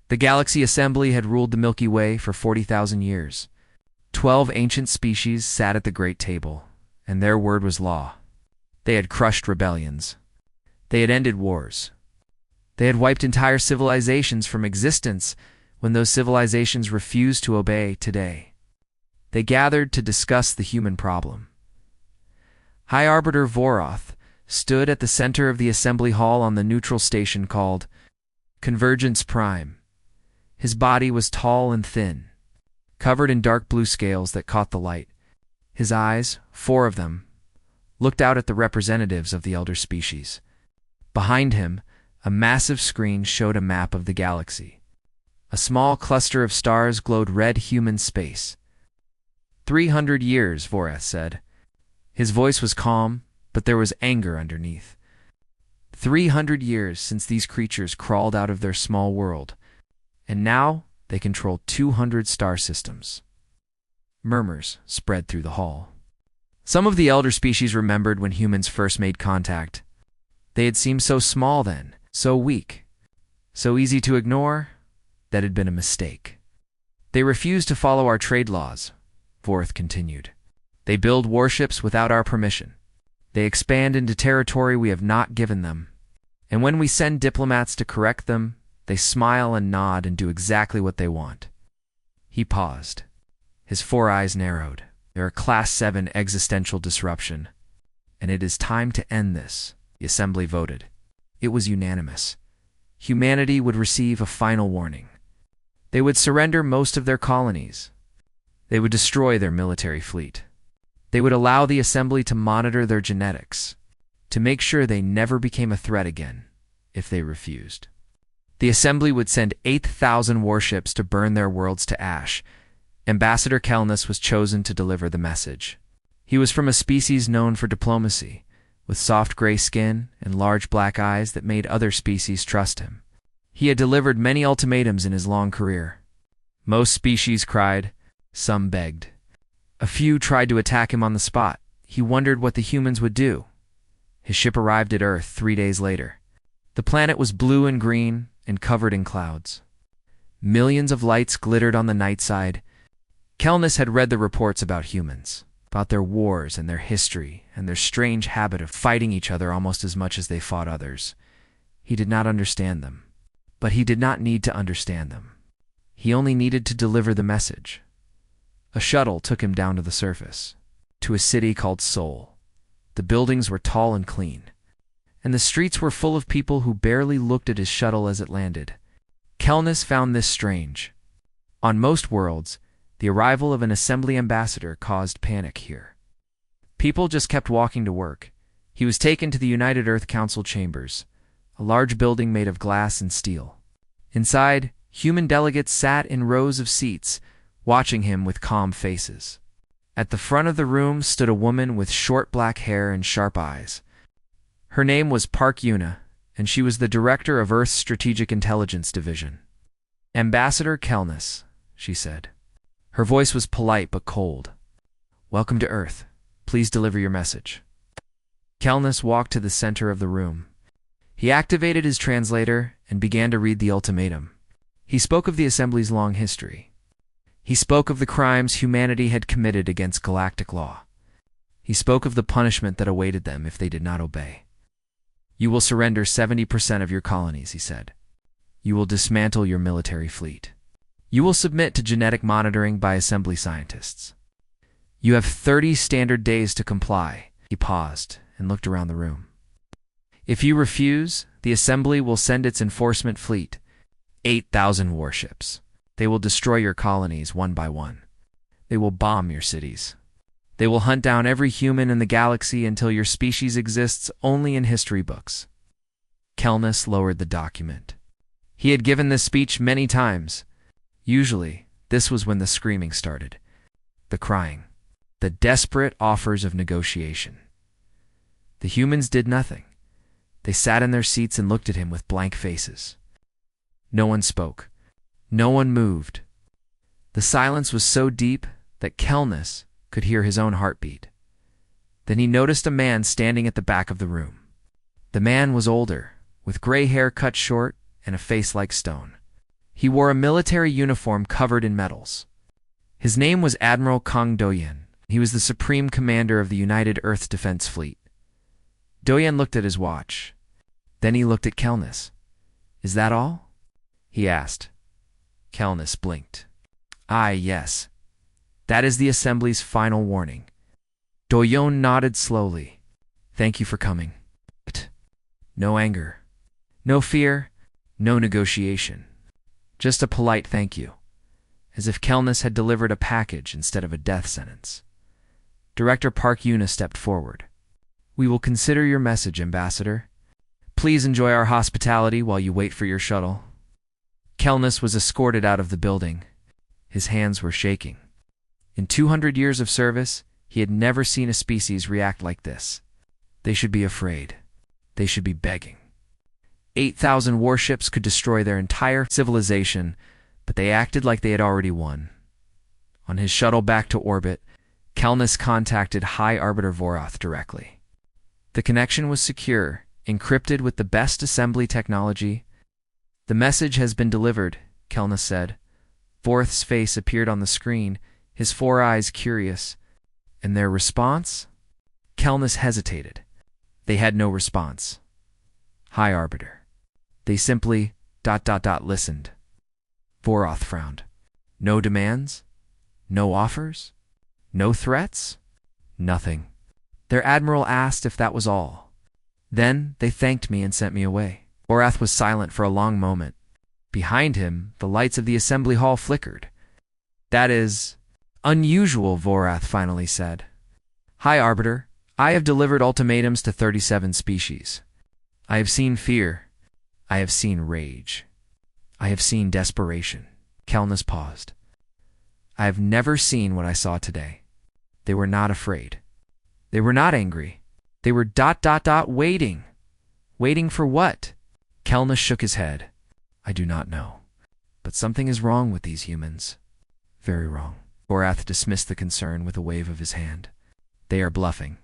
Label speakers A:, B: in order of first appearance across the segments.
A: The Galaxy Assembly had ruled the Milky Way for 40,000 years. 12 ancient species sat at the Great Table, and their word was law. They had crushed rebellions. They had ended wars. They had wiped entire civilizations from existence when those civilizations refused to obey today. They gathered to discuss the human problem. High Arbiter Voroth stood at the center of the assembly hall on the neutral station called Convergence Prime. His body was tall and thin, covered in dark blue scales that caught the light. His eyes, 4 of them, looked out at the representatives of the elder species. Behind him, a massive screen showed a map of the galaxy. A small cluster of stars glowed red human space. 300 years, Voroth said. His voice was calm, but there was anger underneath. 300 years since these creatures crawled out of their small world, and now they control 200 star systems. Murmurs spread through the hall. Some of the elder species remembered when humans first made contact. They had seemed so small then, so weak, so easy to ignore. That had been a mistake. They refused to follow our trade laws, Voroth continued. They build warships without our permission. They expand into territory we have not given them. And when we send diplomats to correct them, they smile and nod and do exactly what they want. He paused. His 4 eyes narrowed. They're a Class 7 existential disruption, and it is time to end this. The assembly voted. It was unanimous. Humanity would receive a final warning. They would surrender most of their colonies. They would destroy their military fleet. They would allow the assembly to monitor their genetics, to make sure they never became a threat again, if they refused. The assembly would send 8,000 warships to burn their worlds to ash. Ambassador Kelnus was chosen to deliver the message. He was from a species known for diplomacy, with soft gray skin and large black eyes that made other species trust him. He had delivered many ultimatums in his long career. Most species cried, some begged. A few tried to attack him on the spot. He wondered what the humans would do. His ship arrived at Earth 3 days later. The planet was blue and green and covered in clouds. Millions of lights glittered on the night side. Kelnus had read the reports about humans, about their wars and their history and their strange habit of fighting each other almost as much as they fought others. He did not understand them, but he did not need to understand them. He only needed to deliver the message. A shuttle took him down to the surface, to a city called Sol. The buildings were tall and clean, and the streets were full of people who barely looked at his shuttle as it landed. Kelnus found this strange. On most worlds, the arrival of an assembly ambassador caused panic here. People just kept walking to work. He was taken to the United Earth Council chambers, a large building made of glass and steel. Inside, human delegates sat in rows of seats, watching him with calm faces. At the front of the room stood a woman with short black hair and sharp eyes. Her name was Park Yuna, and she was the director of Earth's Strategic Intelligence Division. Ambassador Kelnus, she said. Her voice was polite but cold. Welcome to Earth. Please deliver your message. Kelnus walked to the center of the room. He activated his translator and began to read the ultimatum. He spoke of the Assembly's long history. He spoke of the crimes humanity had committed against galactic law. He spoke of the punishment that awaited them if they did not obey. You will surrender 70% of your colonies, he said. You will dismantle your military fleet. You will submit to genetic monitoring by Assembly scientists. You have 30 standard days to comply. He paused and looked around the room. If you refuse, the Assembly will send its enforcement fleet, 8,000 warships. They will destroy your colonies one by one. They will bomb your cities. They will hunt down every human in the galaxy until your species exists only in history books. Kelnus lowered the document. He had given this speech many times. Usually, this was when the screaming started, the crying, the desperate offers of negotiation. The humans did nothing. They sat in their seats and looked at him with blank faces. No one spoke. No one moved. The silence was so deep that Kelnus could hear his own heartbeat. Then he noticed a man standing at the back of the room. The man was older, with gray hair cut short and a face like stone. He wore a military uniform covered in medals. His name was Admiral Kang Do-yen. He was the supreme commander of the United Earth Defense Fleet. Do-yen looked at his watch. Then he looked at Kelness. "Is that all?" he asked. Kelness blinked. "Ah, yes. That is the Assembly's final warning." Do-yen nodded slowly. "Thank you for coming." But no anger, no fear, no negotiation. Just a polite thank you, as if Kelness had delivered a package instead of a death sentence. Director Park Yuna stepped forward. "We will consider your message, Ambassador. Please enjoy our hospitality while you wait for your shuttle." Kelness was escorted out of the building. His hands were shaking. In 200 years of service, he had never seen a species react like this. They should be afraid. They should be begging. 8,000 warships could destroy their entire civilization, but they acted like they had already won. On his shuttle back to orbit, Kelness contacted High Arbiter Vorath directly. The connection was secure, encrypted with the best assembly technology. "The message has been delivered," Kelness said. Vorath's face appeared on the screen, his four eyes curious. "And their response?" Kelness hesitated. They had no response. High Arbiter. They simply ... listened. Vorath frowned. "No demands? No offers? No threats?" "Nothing." Their admiral asked if that was all. Then they thanked me and sent me away. Vorath was silent for a long moment. Behind him, the lights of the assembly hall flickered. "That is unusual," Vorath finally said. "High Arbiter, I have delivered ultimatums to 37 species. I have seen fear. I have seen rage. I have seen desperation." Kelness paused. "I have never seen what I saw today. They were not afraid. They were not angry. They were ... waiting. Waiting for what?" Kelness shook his head. "I do not know. But something is wrong with these humans. Very wrong." Vorath dismissed the concern with a wave of his hand. "They are bluffing.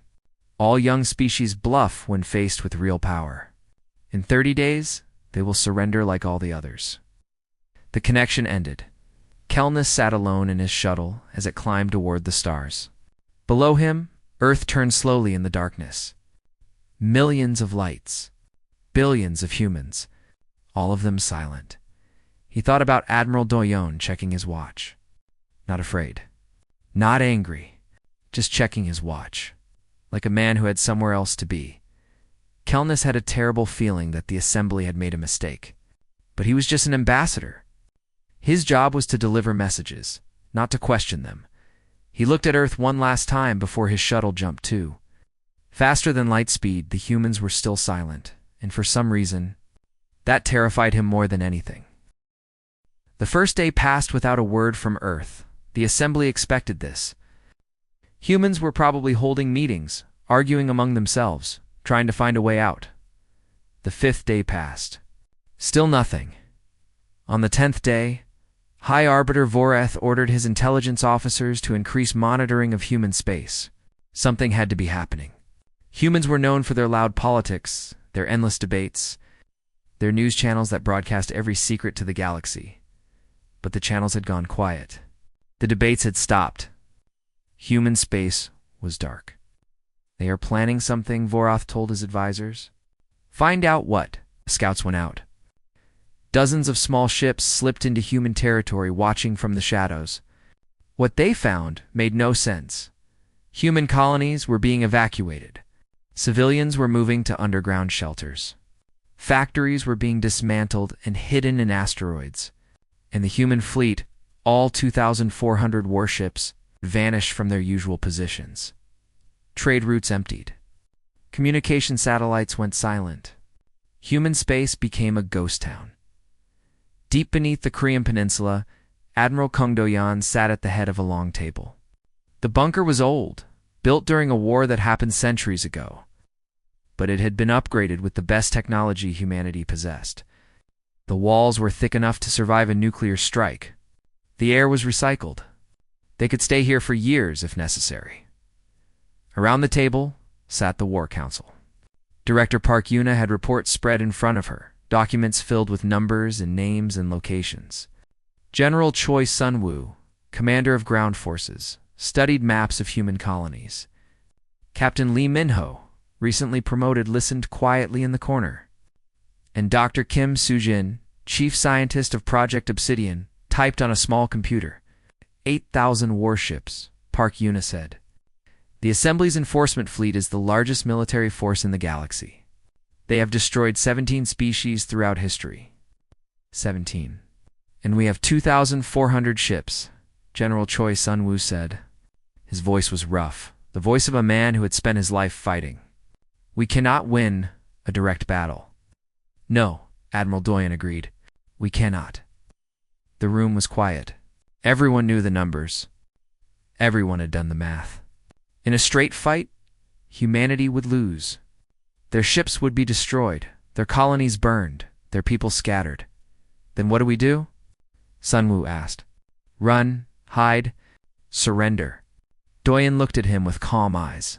A: All young species bluff when faced with real power. In 30 days, they will surrender like all the others." The connection ended. Kelness sat alone in his shuttle as it climbed toward the stars. Below him, Earth turned slowly in the darkness. Millions of lights. Billions of humans. All of them silent. He thought about Admiral Do-yen checking his watch. Not afraid. Not angry. Just checking his watch. Like a man who had somewhere else to be. Kelness had a terrible feeling that the assembly had made a mistake. But he was just an ambassador. His job was to deliver messages, not to question them. He looked at Earth one last time before his shuttle jumped too. Faster than light speed, the humans were still silent, and for some reason, that terrified him more than anything. The first day passed without a word from Earth. The assembly expected this. Humans were probably holding meetings, arguing among themselves, trying to find a way out. The 5th day passed. Still nothing. On the 10th day, High Arbiter Vorath ordered his intelligence officers to increase monitoring of human space. Something had to be happening. Humans were known for their loud politics, their endless debates, their news channels that broadcast every secret to the galaxy. But the channels had gone quiet. The debates had stopped. Human space was dark. "They are planning something," Vorath told his advisors. "Find out what." Scouts went out. Dozens of small ships slipped into human territory, watching from the shadows. What they found made no sense. Human colonies were being evacuated. Civilians were moving to underground shelters. Factories were being dismantled and hidden in asteroids. And the human fleet, all 2,400 warships, vanished from their usual positions. Trade routes emptied. Communication satellites went silent. Human space became a ghost town. Deep beneath the Korean peninsula, Admiral Kang Do-yen sat at the head of a long table. The bunker was old, built during a war that happened centuries ago. But it had been upgraded with the best technology humanity possessed. The walls were thick enough to survive a nuclear strike. The air was recycled. They could stay here for years if necessary. Around the table sat the War Council. Director Park Yuna had reports spread in front of her. documents filled with numbers and names and locations. General Choi Sun-woo, commander of ground forces, studied maps of human colonies. Captain Lee Min-ho, recently promoted, listened quietly in the corner. And Dr. Kim Soo-jin, chief scientist of Project Obsidian, typed on a small computer. 8,000 warships, Park Yuna said. The Assembly's enforcement fleet is the largest military force in the galaxy. They have destroyed 17 species throughout history. 17. And we have 2,400 ships, General Choi Sun-woo said. His voice was rough, the voice of a man who had spent his life fighting. We cannot win a direct battle. No, Admiral Doyen agreed. We cannot. The room was quiet. Everyone knew the numbers. Everyone had done the math. In a straight fight, humanity would lose. Their ships would be destroyed, their colonies burned, their people scattered. Then what do we do? Sun-woo asked. Run, hide, surrender. Doyen looked at him with calm eyes.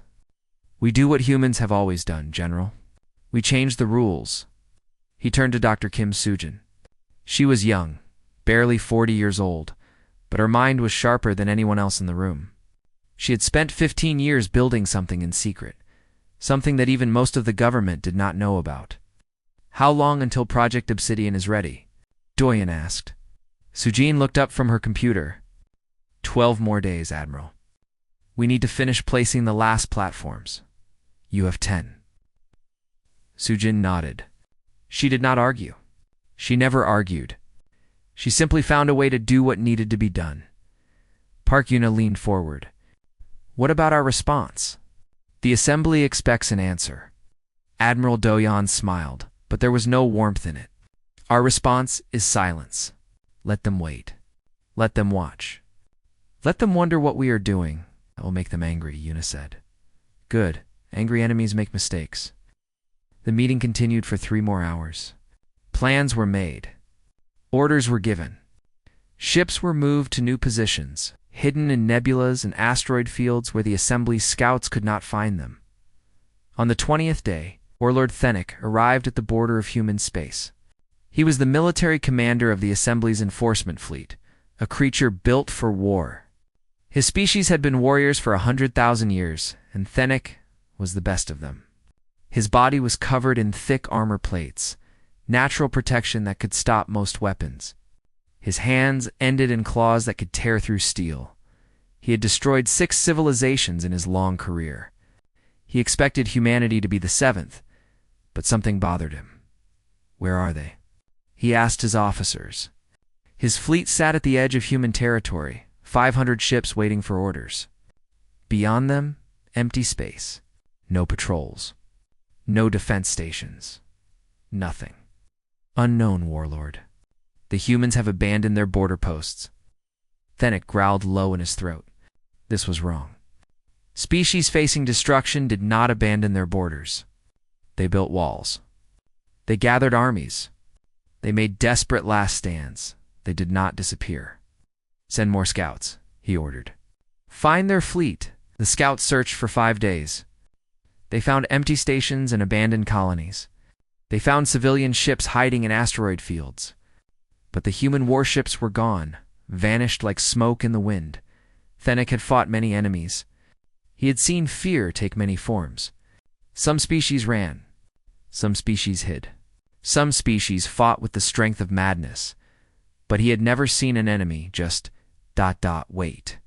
A: We do what humans have always done, General. We change the rules. He turned to Dr. Kim Soo-jin. She was young, barely 40 years old, but her mind was sharper than anyone else in the room. She had spent 15 years building something in secret, something that even most of the government did not know about. How long until Project Obsidian is ready? Doyen asked. Soo-jin looked up from her computer. 12 more days, Admiral. We need to finish placing the last platforms. You have 10. Soo-jin nodded. She did not argue. She never argued. She simply found a way to do what needed to be done. Park Yuna leaned forward. What about our response? The Assembly expects an answer. Admiral Doyen smiled, but there was no warmth in it. Our response is silence. Let them wait. Let them watch. Let them wonder what we are doing. That will make them angry, Yuna said. Good. Angry enemies make mistakes. The meeting continued for 3 more hours. Plans were made. Orders were given. Ships were moved to new positions, hidden in nebulas and asteroid fields where the Assembly's scouts could not find them. On the 20th day, Warlord Thenic arrived at the border of human space. He was the military commander of the Assembly's enforcement fleet, a creature built for war. His species had been warriors for 100,000 years, and Thenic was the best of them. His body was covered in thick armor plates, natural protection that could stop most weapons. His hands ended in claws that could tear through steel. He had destroyed 6 civilizations in his long career. He expected humanity to be the 7th, but something bothered him. Where are they? He asked his officers. His fleet sat at the edge of human territory, 500 ships waiting for orders. Beyond them, empty space. No patrols. No defense stations. Nothing. Unknown, Warlord. The humans have abandoned their border posts. Thenic growled low in his throat. This was wrong. Species facing destruction did not abandon their borders. They built walls. They gathered armies. They made desperate last stands. They did not disappear. Send more scouts, he ordered. Find their fleet. The scouts searched for 5 days. They found empty stations and abandoned colonies. They found civilian ships hiding in asteroid fields. But the human warships were gone, vanished like smoke in the wind. Thenic had fought many enemies. He had seen fear take many forms. Some species ran. Some species hid. Some species fought with the strength of madness. But he had never seen an enemy just ... wait.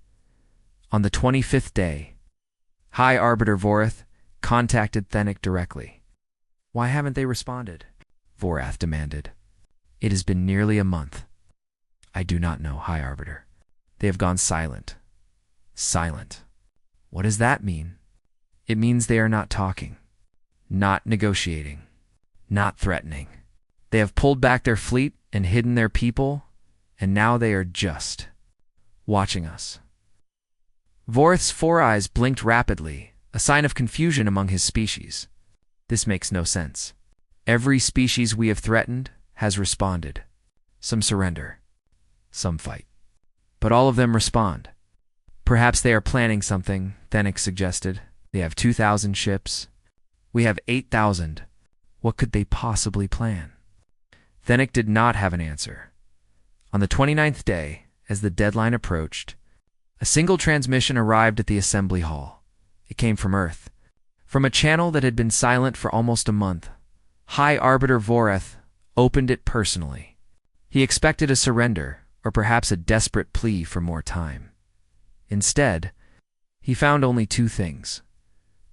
A: On the 25th day, High Arbiter Vorath contacted Thenic directly. Why haven't they responded? Vorath demanded. It has been nearly a month. I do not know, High Arbiter. They have gone silent. Silent. What does that mean? It means they are not talking, not negotiating, not threatening. They have pulled back their fleet and hidden their people, and now they are just watching us. Vorath's 4 eyes blinked rapidly, a sign of confusion among his species. This makes no sense. Every species we have threatened has responded. Some surrender. Some fight. But all of them respond. Perhaps they are planning something, Thenic suggested. They have 2,000 ships. We have 8,000. What could they possibly plan? Fennec did not have an answer. On the 29th day, as the deadline approached, a single transmission arrived at the assembly hall. It came from Earth. From a channel that had been silent for almost a month, High Arbiter Voreth opened it personally. He expected a surrender, or perhaps a desperate plea for more time. Instead, he found only two things: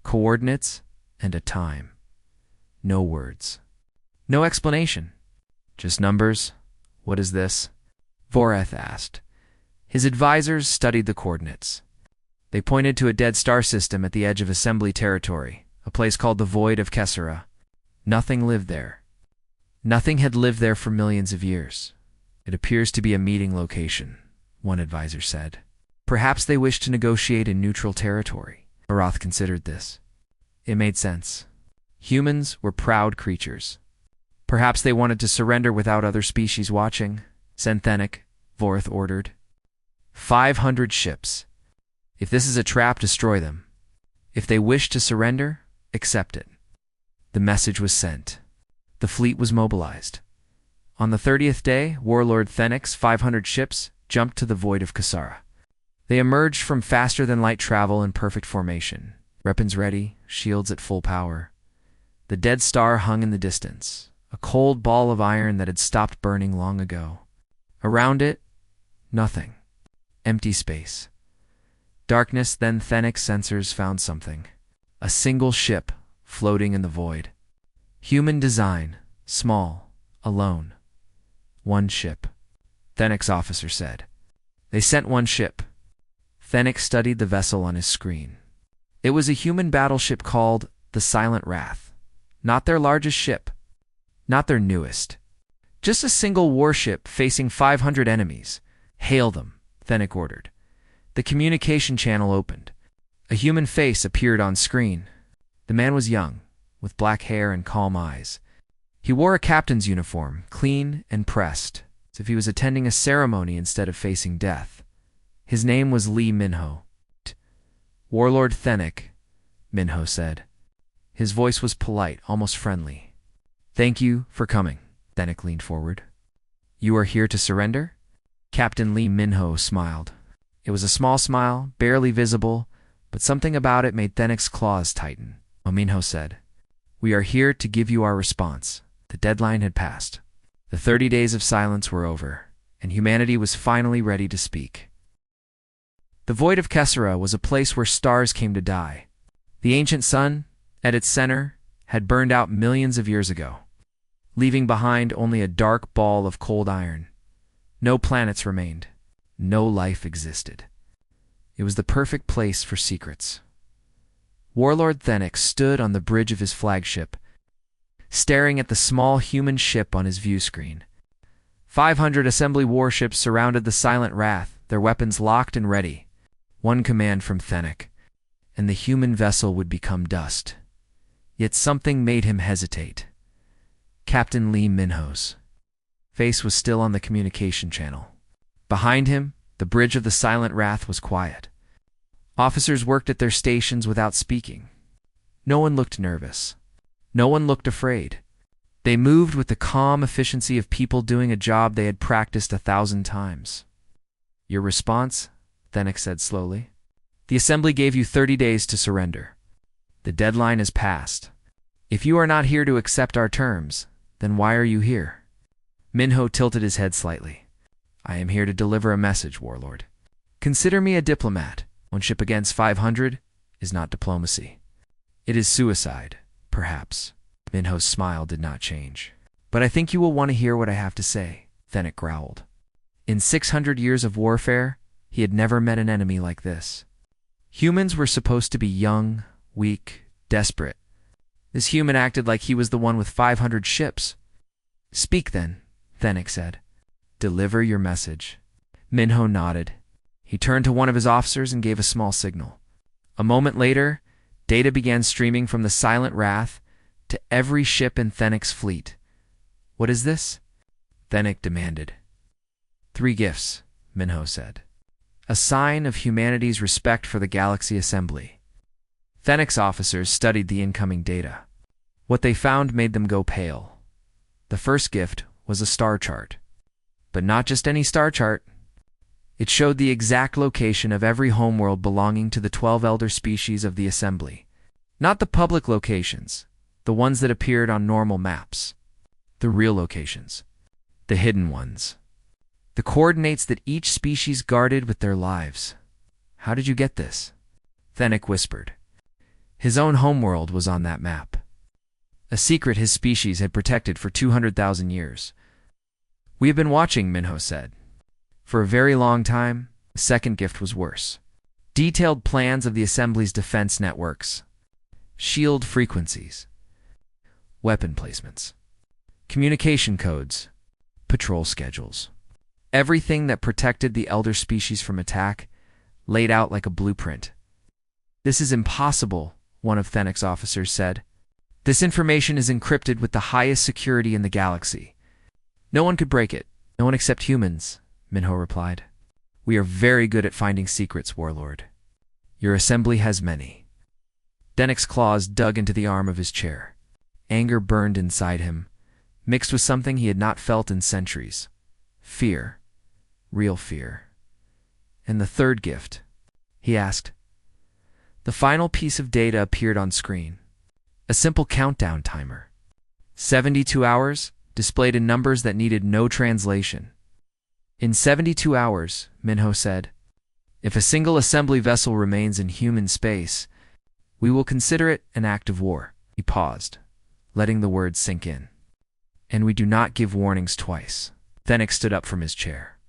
A: coordinates and a time. No words. No explanation. Just numbers. What is this? Voreth asked. His advisors studied the coordinates. They pointed to a dead star system at the edge of assembly territory, a place called the Void of Kessera. Nothing lived there. Nothing had lived there for millions of years. It appears to be a meeting location, one advisor said. Perhaps they wish to negotiate in neutral territory. Aroth considered this. It made sense. Humans were proud creatures. Perhaps they wanted to surrender without other species watching. Send Fennec, Voreth ordered. 500 ships. If this is a trap, destroy them. If they wish to surrender, accept it. The message was sent. The fleet was mobilized. On the 30th day, Warlord Fennec's 500 ships jumped to the Void of Kessera. They emerged from faster-than-light travel in perfect formation. Weapons ready, shields at full power. The dead star hung in the distance, a cold ball of iron that had stopped burning long ago. Around it, nothing. Empty space. Darkness, then Fennec's sensors found something. A single ship floating in the void. Human design, small, alone. One ship. Fennec's officer said. They sent one ship. Fennec studied the vessel on his screen. It was a human battleship called the Silent Wrath. Not their largest ship. Not their newest. Just a single warship facing 500 enemies. Hail them, Fennec ordered. The communication channel opened. A human face appeared on screen. The man was young, with black hair and calm eyes. He wore a captain's uniform, clean and pressed, as if he was attending a ceremony instead of facing death. His name was Lee Minho. Warlord Fennec, Minho said. His voice was polite, almost friendly. Thank you for coming. Fennec leaned forward. You are here to surrender? Captain Lee Minho smiled. It was a small smile, barely visible, but something about it made Fennec's claws tighten. Minho said, We are here to give you our response. The deadline had passed. The 30 days of silence were over, and humanity was finally ready to speak. The Void of Kessera was a place where stars came to die. The ancient sun, at its center, had burned out millions of years ago, leaving behind only a dark ball of cold iron. No planets remained. No life existed. It was the perfect place for secrets. Warlord Fennec stood on the bridge of his flagship, staring at the small human ship on his view screen. 500 assembly warships surrounded the Silent Wrath, their weapons locked and ready. One command from Fennec, and the human vessel would become dust. Yet something made him hesitate. Captain Lee Minho's face was still on the communication channel. Behind him, the bridge of the Silent Wrath was quiet. Officers worked at their stations without speaking. No one looked nervous. No one looked afraid. They moved with the calm efficiency of people doing a job they had practiced 1,000 times. Your response? Fennec said slowly. The assembly gave you 30 days to surrender. The deadline has passed. If you are not here to accept our terms, then why are you here? Minho tilted his head slightly. I am here to deliver a message, Warlord. Consider me a diplomat. One ship against 500 is not diplomacy. It is suicide, perhaps. Minho's smile did not change. But I think you will want to hear what I have to say, Fennec growled. In 600 years of warfare, he had never met an enemy like this. Humans were supposed to be young, weak, desperate. This human acted like he was the one with 500 ships. Speak then, Fennec said. Deliver your message. Minho nodded. He turned to one of his officers and gave a small signal. A moment later, data began streaming from the Silent Wrath to every ship in Fennec's fleet. What is this? Fennec demanded. 3 gifts, Minho said. A sign of humanity's respect for the Galaxy Assembly. Fennec's officers studied the incoming data. What they found made them go pale. The first gift was a star chart. But not just any star chart. It showed the exact location of every homeworld belonging to the 12 elder species of the Assembly. Not the public locations, the ones that appeared on normal maps. The real locations. The hidden ones. The coordinates that each species guarded with their lives. How did you get this? Fennec whispered. His own homeworld was on that map. A secret his species had protected for 200,000 years. We have been watching, Minho said. For a very long time, the second gift was worse. Detailed plans of the Assembly's defense networks. Shield frequencies. Weapon placements. Communication codes. Patrol schedules. Everything that protected the elder species from attack, laid out like a blueprint. This is impossible, one of Fennec's officers said. This information is encrypted with the highest security in the galaxy. No one could break it. No one except humans, Minho replied. We are very good at finding secrets, Warlord. Your assembly has many. Fennec's claws dug into the arm of his chair. Anger burned inside him, mixed with something he had not felt in centuries. Fear. Real fear. And the third gift? He asked. The final piece of data appeared on screen. A simple countdown timer. 72 hours, displayed in numbers that needed no translation. In 72 hours, Minho said, if a single assembly vessel remains in human space, we will consider it an act of war. He paused, letting the words sink in. And we do not give warnings twice. Fennec stood up from his chair.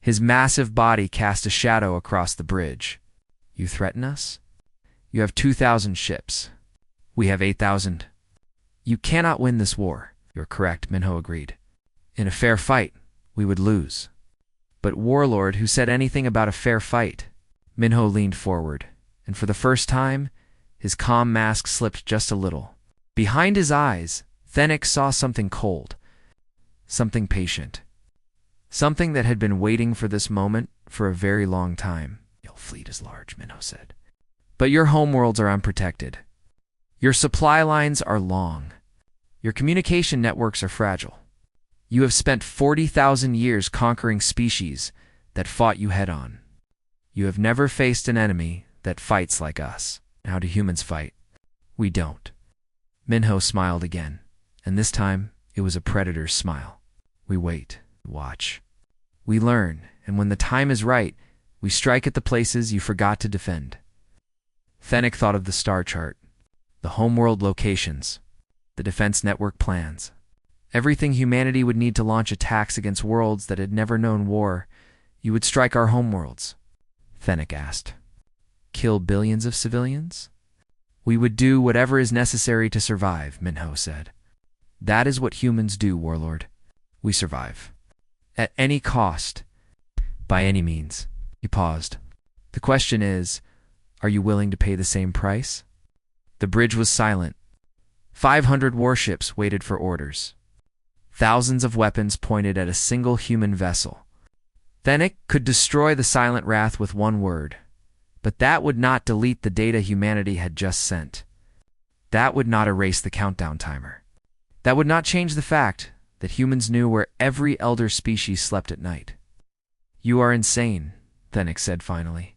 A: His massive body cast a shadow across the bridge. You threaten us? You have 2,000 ships. We have 8,000. You cannot win this war. You're correct, Minho agreed. In a fair fight, we would lose. But Warlord, who said anything about a fair fight? Minho leaned forward, and for the first time, his calm mask slipped just a little. Behind his eyes, Fennec saw something cold, something patient, something that had been waiting for this moment for a very long time. Your fleet is large, Minho said. But your homeworlds are unprotected. Your supply lines are long. Your communication networks are fragile. You have spent 40,000 years conquering species that fought you head-on. You have never faced an enemy that fights like us. How do humans fight? We don't. Minho smiled again, and this time it was a predator's smile. We wait, watch. We learn, and when the time is right, we strike at the places you forgot to defend. Fennec thought of the star chart, the homeworld locations, the defense network plans. Everything humanity would need to launch attacks against worlds that had never known war. You would strike our homeworlds, Fennec asked. Kill billions of civilians? We would do whatever is necessary to survive, Minho said. That is what humans do, Warlord. We survive. At any cost. By any means. He paused. The question is, are you willing to pay the same price? The bridge was silent. 500 warships waited for orders. Thousands of weapons pointed at a single human vessel. Fennec could destroy the silent wrath with one word, but that would not delete the data humanity had just sent. That would not erase the countdown timer. That would not change the fact that humans knew where every elder species slept at night. You are insane, Fennec said finally.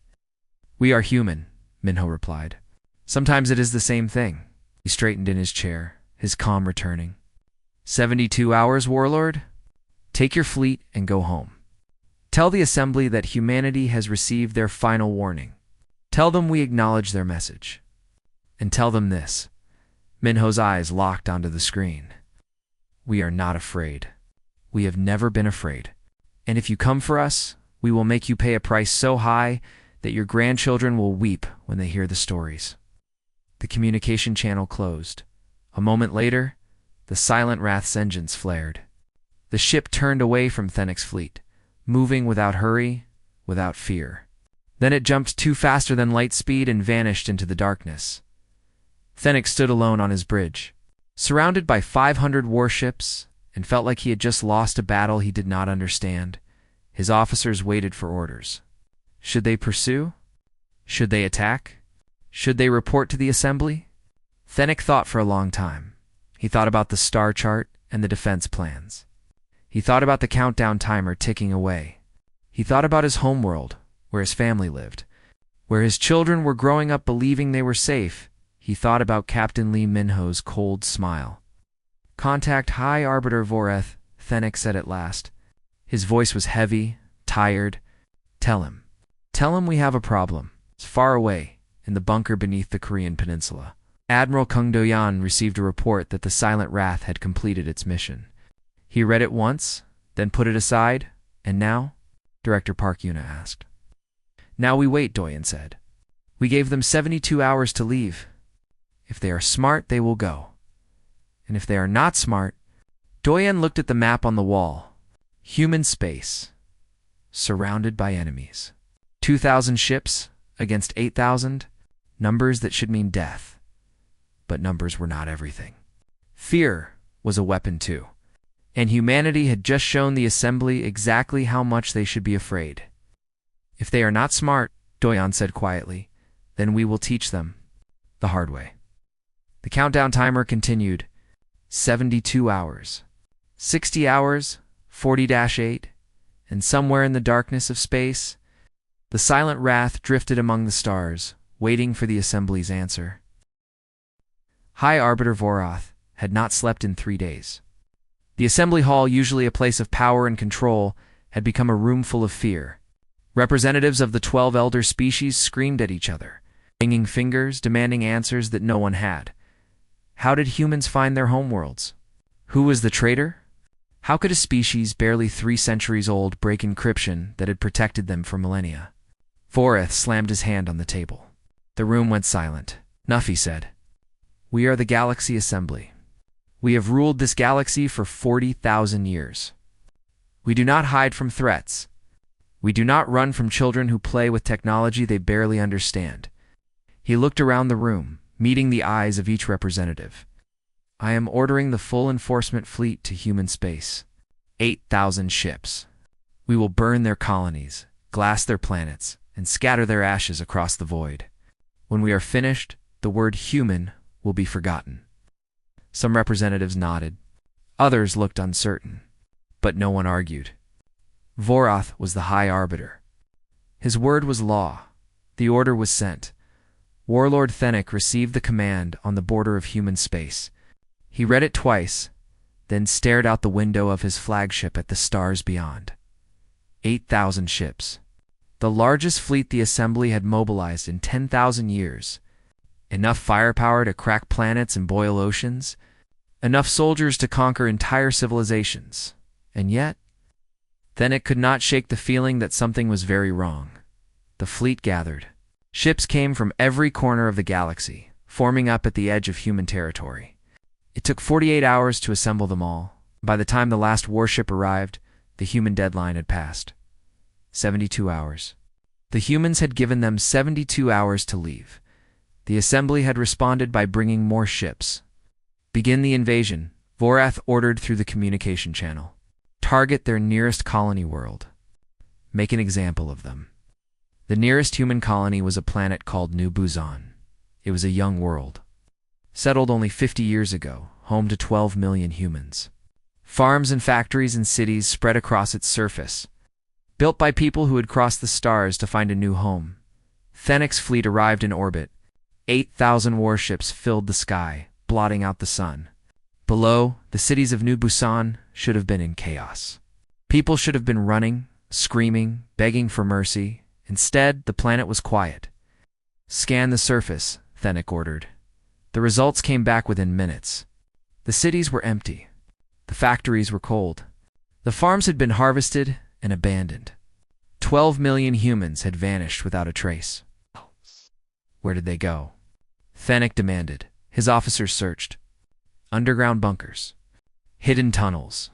A: We are human, Minho replied. Sometimes it is the same thing. He straightened in his chair, his calm returning. 72 hours, Warlord? Take your fleet and go home. Tell the Assembly that humanity has received their final warning. Tell them we acknowledge their message. And tell them this. Minho's eyes locked onto the screen. We are not afraid. We have never been afraid. And if you come for us, we will make you pay a price so high that your grandchildren will weep when they hear the stories. The communication channel closed. A moment later, the silent Wrath's engines flared. The ship turned away from Fennec's fleet, moving without hurry, without fear. Then it jumped too faster than light speed and vanished into the darkness. Fennec stood alone on his bridge, surrounded by 500 warships, and felt like he had just lost a battle he did not understand. His officers waited for orders. Should they pursue? Should they attack? Should they report to the Assembly? Fennec thought for a long time. He thought about the star chart and the defense plans. He thought about the countdown timer ticking away. He thought about his homeworld, where his family lived, where his children were growing up believing they were safe. He thought about Captain Lee Minho's cold smile. "Contact High Arbiter Voreth," Fennec said at last. His voice was heavy, tired. Tell him we have a problem. It's far away, in the bunker beneath the Korean peninsula." Admiral Kung Do-yan received a report that the Silent Wrath had completed its mission. He read it once, then put it aside, and now? Director Park Yuna asked. "Now we wait," Do-yan said. "We gave them 72 hours to leave. If they are smart, they will go. And if they are not smart..." Do-yan looked at the map on the wall. Human space, surrounded by enemies. 2,000 ships against 8,000, numbers that should mean death. But numbers were not everything. Fear was a weapon too. And humanity had just shown the assembly exactly how much they should be afraid. "If they are not smart," Do-yan said quietly, "then we will teach them the hard way." The countdown timer continued. 72 hours. 60 hours, 40-8, and somewhere in the darkness of space, the Silent Wrath drifted among the stars, waiting for the assembly's answer. High Arbiter Vorath had not slept in 3 days. The assembly hall, usually a place of power and control, had become a room full of fear. Representatives of the 12 elder species screamed at each other, hanging fingers, demanding answers that no one had. How did humans find their homeworlds? Who was the traitor? How could a species barely 3 centuries old break encryption that had protected them for millennia? Voreth slammed his hand on the table. The room went silent. Nuffy said, "We are the Galaxy Assembly. We have ruled this galaxy for 40,000 years. We do not hide from threats. We do not run from children who play with technology they barely understand." He looked around the room, meeting the eyes of each representative. "I am ordering the full enforcement fleet to human space. 8,000 ships. We will burn their colonies, glass their planets, and scatter their ashes across the void. When we are finished, the word human will be forgotten." Some representatives nodded. Others looked uncertain. But no one argued. Vorath was the High Arbiter. His word was law. The order was sent. Warlord Fennec received the command on the border of human space. He read it twice, then stared out the window of his flagship at the stars beyond. 8,000 ships. The largest fleet the Assembly had mobilized in 10,000 years. Enough firepower to crack planets and boil oceans. Enough soldiers to conquer entire civilizations. And yet, Fennec could not shake the feeling that something was very wrong. The fleet gathered. Ships came from every corner of the galaxy, forming up at the edge of human territory. It took 48 hours to assemble them all. By the time the last warship arrived, the human deadline had passed. 72 hours. The humans had given them 72 hours to leave. The Assembly had responded by bringing more ships. "Begin the invasion," Vorath ordered through the communication channel. "Target their nearest colony world. Make an example of them." The nearest human colony was a planet called New Busan. It was a young world. Settled only 50 years ago, home to 12 million humans. Farms and factories and cities spread across its surface. Built by people who had crossed the stars to find a new home. Fennec's fleet arrived in orbit. 8,000 warships filled the sky, blotting out the sun. Below, the cities of New Busan should have been in chaos. People should have been running, screaming, begging for mercy. Instead, the planet was quiet. "Scan the surface," Fennec ordered. The results came back within minutes. The cities were empty. The factories were cold. The farms had been harvested and abandoned. 12 million humans had vanished without a trace. Where did they go? Fennec demanded. His officers searched. Underground bunkers. Hidden tunnels.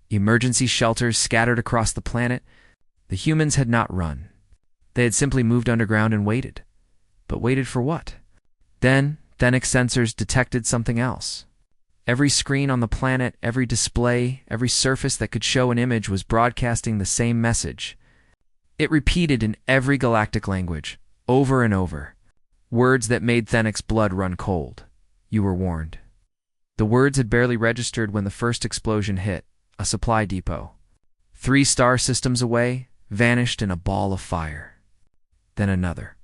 A: Emergency shelters scattered across the planet. The humans had not run. They had simply moved underground and waited. But waited for what? Then, Fennec's sensors detected something else. Every screen on the planet, every display, every surface that could show an image was broadcasting the same message. It repeated in every galactic language, over and over. Words that made Fennec's blood run cold. "You were warned." The words had barely registered when the first explosion hit. a supply depot. 3 star systems away, vanished in a ball of fire. Then another,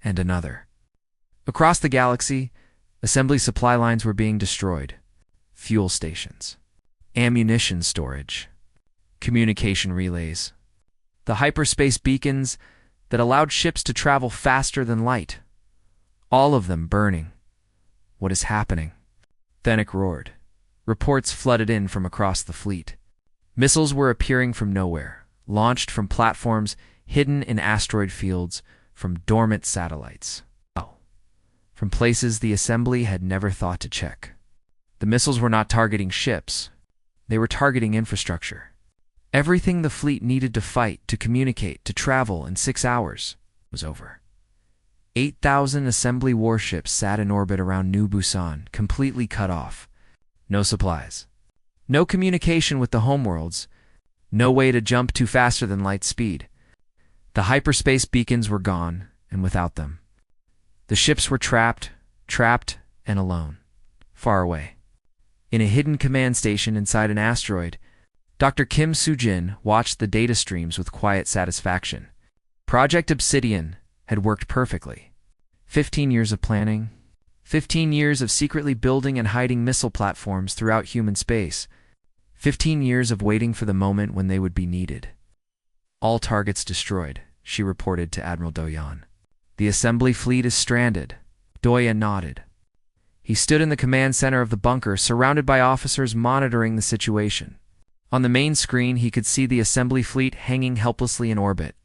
A: and another. Across the galaxy, assembly supply lines were being destroyed. Fuel stations, ammunition storage, communication relays, the hyperspace beacons that allowed ships to travel faster than light. All of them burning. What is happening? Fennec roared. Reports flooded in from across the fleet. Missiles were appearing from nowhere, launched from platforms hidden in asteroid fields, from dormant satellites. From places the assembly had never thought to check. The missiles were not targeting ships. They were targeting infrastructure. Everything the fleet needed to fight, to communicate, to travel in 6 hours was over. 8,000 assembly warships sat in orbit around New Busan, completely cut off. No supplies. No communication with the homeworlds. No way to jump to faster than light speed. The hyperspace beacons were gone, and without them. The ships were trapped, and alone. Far away. In a hidden command station inside an asteroid, Dr. Kim Soo-jin watched the data streams with quiet satisfaction. Project Obsidian had worked perfectly. 15 years of planning, 15 years of secretly building and hiding missile platforms throughout human space, 15 years of waiting for the moment when they would be needed. All targets destroyed, she reported to Admiral Do-yeon. The assembly fleet is stranded. Do-yeon nodded. He stood in the command center of the bunker, surrounded by officers monitoring the situation. On the main screen, he could see the assembly fleet hanging helplessly in orbit.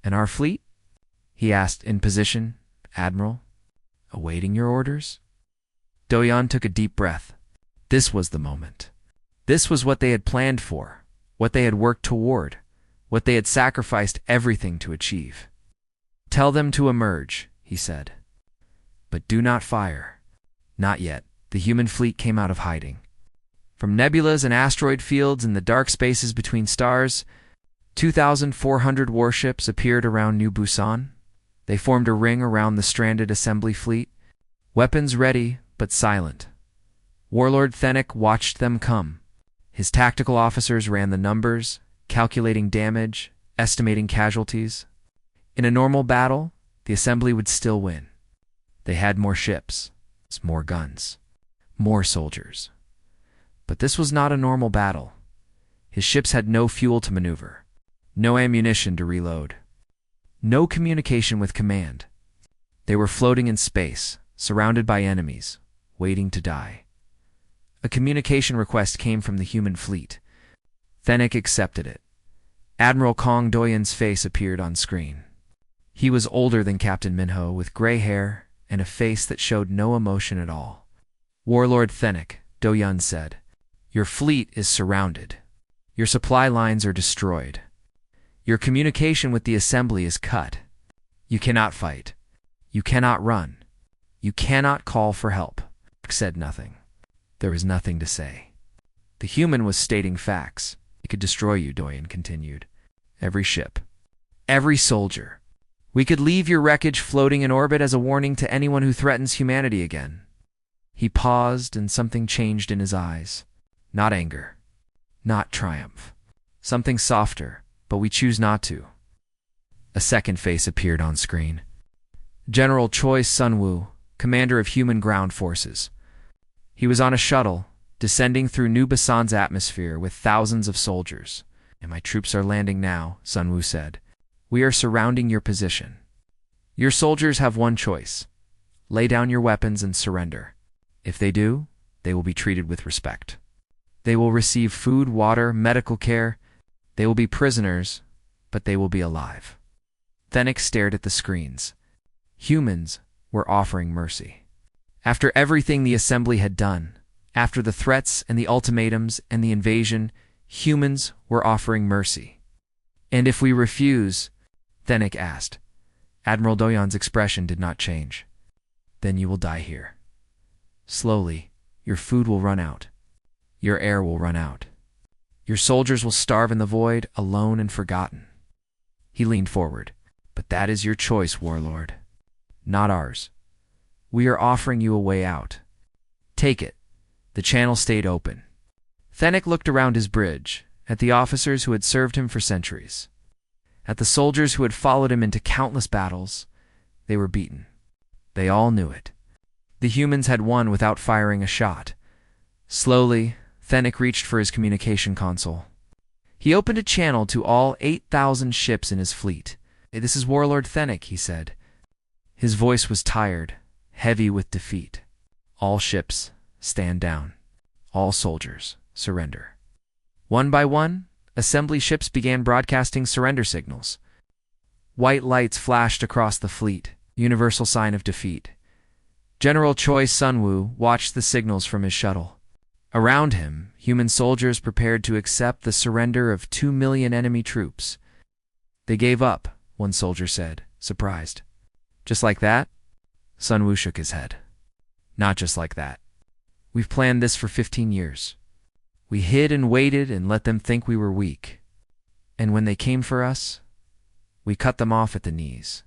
A: And our fleet? He asked, in position, Admiral, awaiting your orders? Do-yeon took a deep breath. This was the moment. This was what they had planned for, what they had worked toward, what they had sacrificed everything to achieve. Tell them to emerge, he said. But do not fire. Not yet. The human fleet came out of hiding. From nebulas and asteroid fields in the dark spaces between stars, 2,400 warships appeared around New Busan. They formed a ring around the stranded assembly fleet, weapons ready but silent. Warlord Fennec watched them come. His tactical officers ran the numbers, calculating damage, estimating casualties. In a normal battle, the assembly would still win. They had more ships, more guns, more soldiers. But this was not a normal battle. His ships had no fuel to maneuver, no ammunition to reload, no communication with command. They were floating in space, surrounded by enemies, waiting to die. A communication request came from the human fleet. Fennec accepted it. Admiral Kong Do-yeon's face appeared on screen. He was older than Captain Minho, with gray hair and a face that showed no emotion at all. Warlord Fennec, Do-yeon said, your fleet is surrounded. Your supply lines are destroyed. Your communication with the assembly is cut. You cannot fight. You cannot run. You cannot call for help. Fennec said nothing. There was nothing to say. The human was stating facts. It could destroy you, Do-yeon continued. Every ship. Every soldier. We could leave your wreckage floating in orbit as a warning to anyone who threatens humanity again. He paused, and something changed in his eyes. Not anger. Not triumph. Something softer, but we choose not to. A second face appeared on screen. General Choi Sun-woo, commander of human ground forces. He was on a shuttle, descending through New Busan's atmosphere with thousands of soldiers. And my troops are landing now, Sun-woo said. We are surrounding your position. Your soldiers have one choice. Lay down your weapons and surrender. If they do, they will be treated with respect. They will receive food, water, medical care. They will be prisoners, but they will be alive. Fennec stared at the screens. Humans were offering mercy. After everything the assembly had done, after the threats and the ultimatums and the invasion, humans were offering mercy. And if we refuse, Fennec asked. Admiral Do-yeon's expression did not change. Then you will die here. Slowly, your food will run out. Your air will run out. Your soldiers will starve in the void, alone and forgotten. He leaned forward. But that is your choice, Warlord. Not ours. We are offering you a way out. Take it. The channel stayed open. Fennec looked around his bridge, at the officers who had served him for centuries, at the soldiers who had followed him into countless battles. They were beaten. They all knew it. The humans had won without firing a shot. Slowly, Fennec reached for his communication console. He opened a channel to all 8,000 ships in his fleet. "This is Warlord Fennec," he said. His voice was tired, heavy with defeat. "All ships, stand down. All soldiers, surrender." One by one, assembly ships began broadcasting surrender signals. White lights flashed across the fleet, universal sign of defeat. General Choi Sun-woo watched the signals from his shuttle. Around him, human soldiers prepared to accept the surrender of 2 million enemy troops. "They gave up," one soldier said, surprised. "Just like that?" Sun-woo shook his head. "Not just like that. We've planned this for 15 years. We hid and waited and let them think we were weak. And when they came for us, we cut them off at the knees."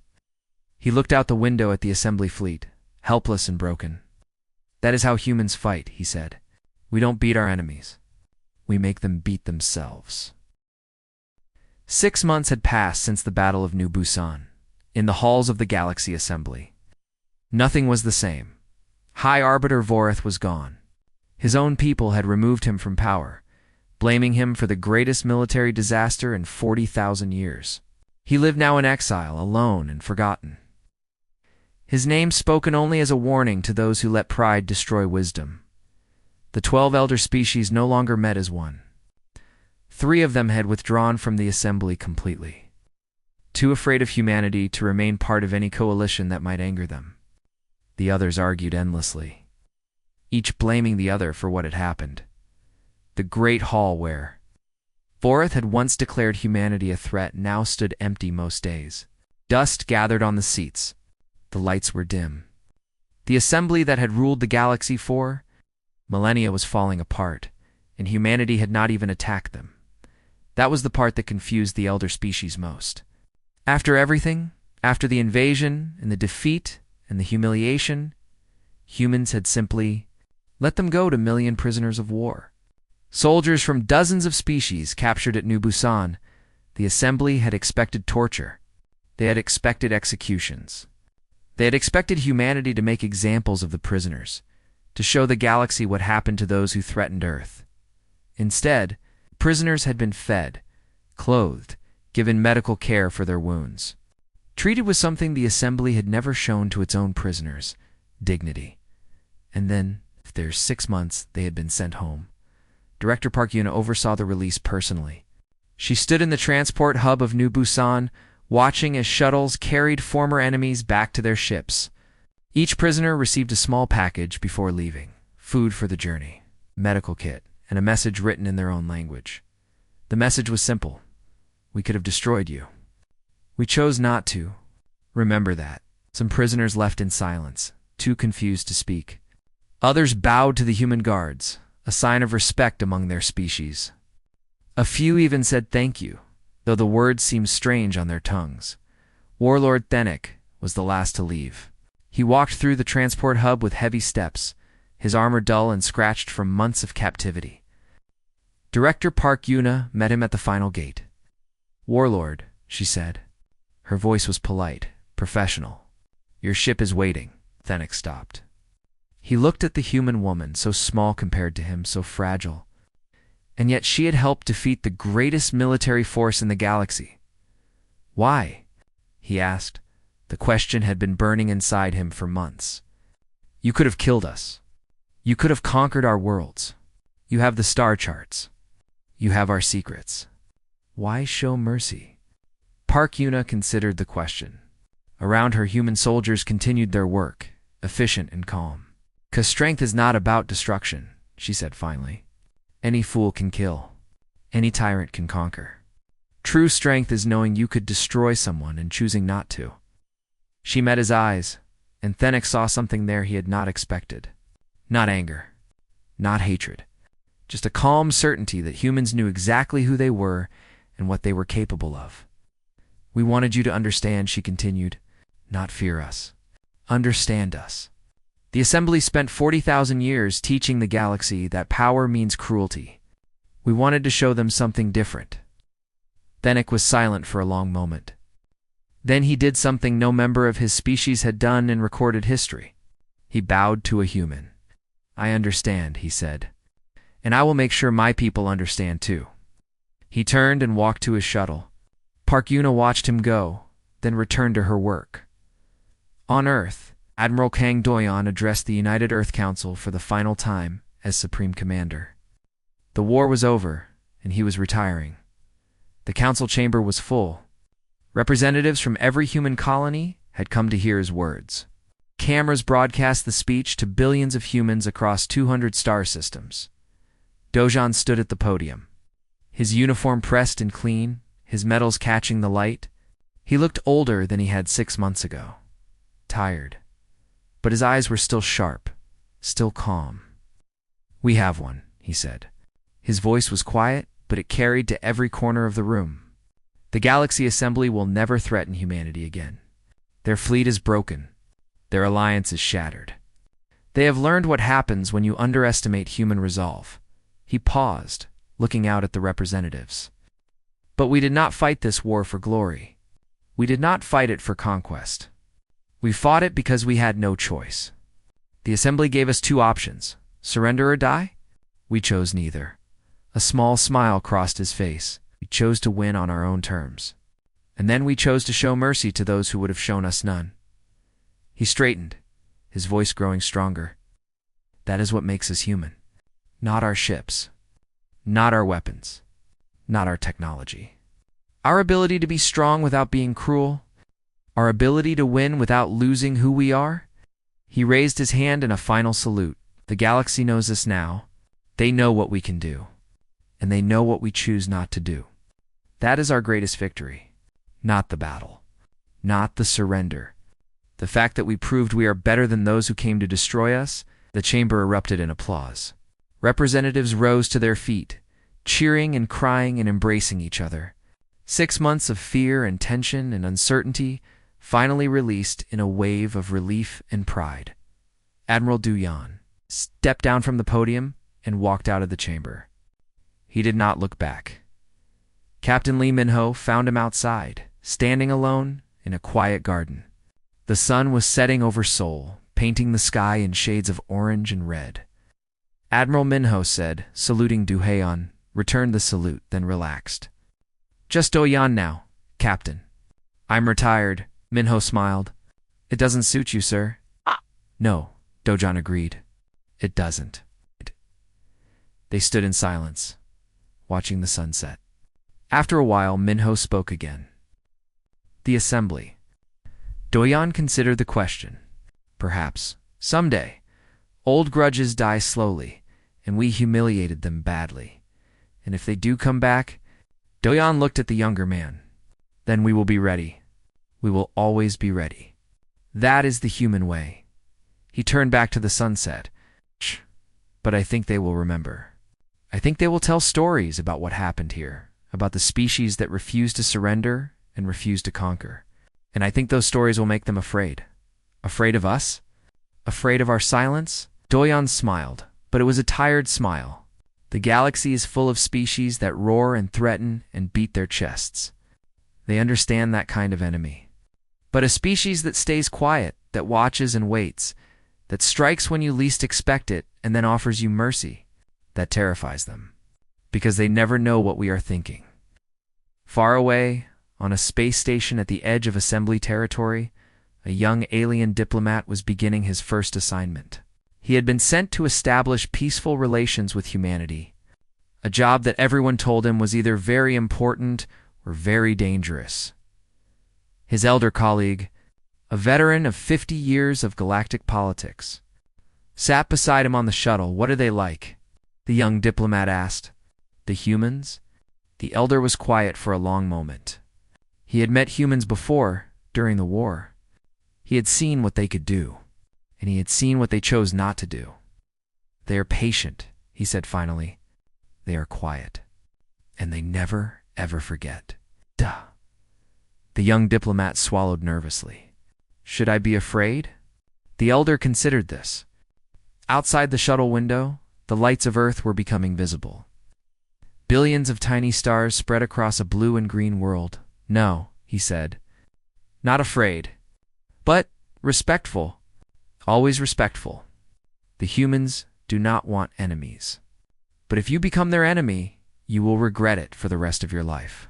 A: He looked out the window at the assembly fleet, helpless and broken. "That is how humans fight," he said. "We don't beat our enemies. We make them beat themselves." 6 months had passed since the Battle of New Busan, in the halls of the Galaxy Assembly. Nothing was the same. High Arbiter Vorith was gone. His own people had removed him from power, blaming him for the greatest military disaster in 40,000 years. He lived now in exile, alone and forgotten. His name spoken only as a warning to those who let pride destroy wisdom. The 12 elder species no longer met as one. 3 of them had withdrawn from the assembly completely, too afraid of humanity to remain part of any coalition that might anger them. The others argued endlessly, each blaming the other for what had happened. The great hall where Vorith had once declared humanity a threat now stood empty most days. Dust gathered on the seats. The lights were dim. The assembly that had ruled the galaxy for millennia was falling apart, and humanity had not even attacked them. That was the part that confused the elder species most. After everything, after the invasion and the defeat and the humiliation, humans had simply let them go to million prisoners of war. Soldiers from dozens of species captured at New Busan, the assembly had expected torture. They had expected executions. They had expected humanity to make examples of the prisoners, to show the galaxy what happened to those who threatened Earth. Instead, prisoners had been fed, clothed, given medical care for their wounds. Treated with something the assembly had never shown to its own prisoners, dignity. And then, after 6 months, they had been sent home. Director Park Yuna oversaw the release personally. She stood in the transport hub of New Busan, watching as shuttles carried former enemies back to their ships. Each prisoner received a small package before leaving, food for the journey, medical kit, and a message written in their own language. The message was simple. "We could have destroyed you. We chose not to. Remember that." Some prisoners left in silence, too confused to speak. Others bowed to the human guards, a sign of respect among their species. A few even said thank you, though the words seemed strange on their tongues. Warlord Fennec was the last to leave. He walked through the transport hub with heavy steps, his armor dull and scratched from months of captivity. Director Park Yuna met him at the final gate. "Warlord," she said. Her voice was polite, professional. "Your ship is waiting." Fennec stopped. He looked at the human woman, so small compared to him, so fragile. And yet she had helped defeat the greatest military force in the galaxy. "Why?" he asked. The question had been burning inside him for months. "You could have killed us. You could have conquered our worlds. You have the star charts. You have our secrets. Why show mercy?" Park Yuna considered the question. Around her, human soldiers continued their work, efficient and calm. "'Cause strength is not about destruction," she said finally. "Any fool can kill. Any tyrant can conquer. True strength is knowing you could destroy someone and choosing not to." She met his eyes, and Fennec saw something there he had not expected. Not anger, not hatred, just a calm certainty that humans knew exactly who they were and what they were capable of. "We wanted you to understand," she continued, "not fear us. Understand us." The assembly spent 40,000 years teaching the galaxy that power means cruelty, We wanted to show them something different. Thenick was silent for a long moment. Then he did something no member of his species had done in recorded history. He bowed to a human. "I understand," he said. "And I will make sure my people understand too." He turned and walked to his shuttle. Park Yuna watched him go, then returned to her work. On Earth, Admiral Kang Doyon addressed the United Earth Council for the final time as Supreme Commander. The war was over, and he was retiring. The council chamber was full. Representatives from every human colony had come to hear his words. Cameras broadcast the speech to billions of humans across 200 star systems. Dojon stood at the podium. His uniform pressed and clean, his medals catching the light. He looked older than he had 6 months ago. Tired. But his eyes were still sharp, still calm. "We have one," he said. His voice was quiet, but it carried to every corner of the room. "The Galaxy Assembly will never threaten humanity again. Their fleet is broken. Their alliance is shattered. They have learned what happens when you underestimate human resolve." He paused, looking out at the representatives. "But we did not fight this war for glory. We did not fight it for conquest. We fought it because we had no choice. The Assembly gave us 2 options, surrender or die. We chose neither." A small smile crossed his face. "We chose to win on our own terms. And then we chose to show mercy to those who would have shown us none." He straightened, his voice growing stronger. "That is what makes us human. Not our ships. Not our weapons. Not our technology. Our ability to be strong without being cruel. Our ability to win without losing who we are." He raised his hand in a final salute. "The galaxy knows us now. They know what we can do. And they know what we choose not to do. That is our greatest victory. Not the battle. Not the surrender. The fact that we proved we are better than those who came to destroy us." The chamber erupted in applause. Representatives rose to their feet, cheering and crying and embracing each other. 6 months of fear and tension and uncertainty finally released in a wave of relief and pride. Admiral Doyon stepped down from the podium and walked out of the chamber. He did not look back. Captain Lee Minho found him outside, standing alone in a quiet garden. The sun was setting over Seoul, painting the sky in shades of orange and red. Admiral Minho said, saluting Doyon, returned the salute, then relaxed. "Just Doyon now, Captain." "I'm retired," Minho smiled. "It doesn't suit you, sir." "No," Dojon agreed. "It doesn't." They stood in silence, watching the sunset. After a while, Minho spoke again. "The Assembly." Doyon considered the question. "Perhaps, someday, old grudges die slowly, and we humiliated them badly. And if they do come back..." Doyon looked at the younger man. "Then we will be ready. We will always be ready. That is the human way." He turned back to the sunset. "But I think they will remember. I think they will tell stories about what happened here, about the species that refused to surrender and refused to conquer. And I think those stories will make them afraid. Afraid of us? Afraid of our silence?" Doyon smiled, but it was a tired smile. The galaxy is full of species that roar and threaten and beat their chests. They understand that kind of enemy. But a species that stays quiet, that watches and waits, that strikes when you least expect it and then offers you mercy, that terrifies them. Because they never know what we are thinking. Far away, on a space station at the edge of Assembly territory, a young alien diplomat was beginning his first assignment. He had been sent to establish peaceful relations with humanity, a job that everyone told him was either very important or very dangerous. His elder colleague, a veteran of 50 years of galactic politics, sat beside him on the shuttle. "What are they like?" the young diplomat asked. "The humans?" The elder was quiet for a long moment. He had met humans before, during the war. He had seen what they could do, and he had seen what they chose not to do. "They are patient," he said finally. "They are quiet. And they never, ever forget." Duh. The young diplomat swallowed nervously. "Should I be afraid?" The elder considered this. Outside the shuttle window, the lights of Earth were becoming visible. Billions of tiny stars spread across a blue and green world. No, he said. Not afraid, but respectful. Always respectful. The humans do not want enemies. But if you become their enemy, you will regret it for the rest of your life.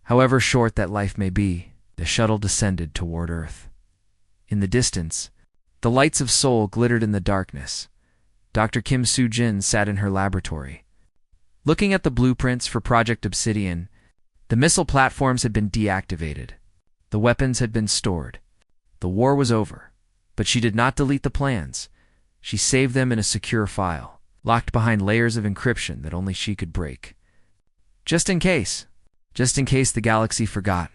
A: However short that life may be, the shuttle descended toward Earth. In the distance, the lights of Seoul glittered in the darkness. Dr. Kim Soo-jin sat in her laboratory. Looking at the blueprints for Project Obsidian, the missile platforms had been deactivated. The weapons had been stored. The war was over, but she did not delete the plans. She saved them in a secure file, locked behind layers of encryption that only she could break. Just in case the galaxy forgot.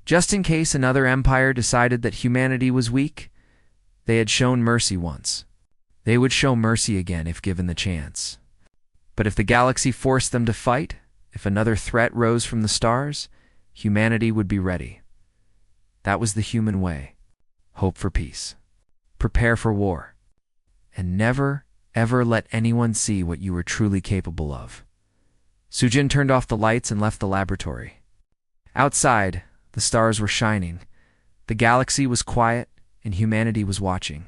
A: Just in case another empire decided that humanity was weak. They had shown mercy once. They would show mercy again if given the chance. But if the galaxy forced them to fight, if another threat rose from the stars, humanity would be ready. That was the human way. Hope for peace. Prepare for war. And never, ever let anyone see what you were truly capable of. Soo-jin turned off the lights and left the laboratory. Outside, the stars were shining. The galaxy was quiet, and humanity was watching.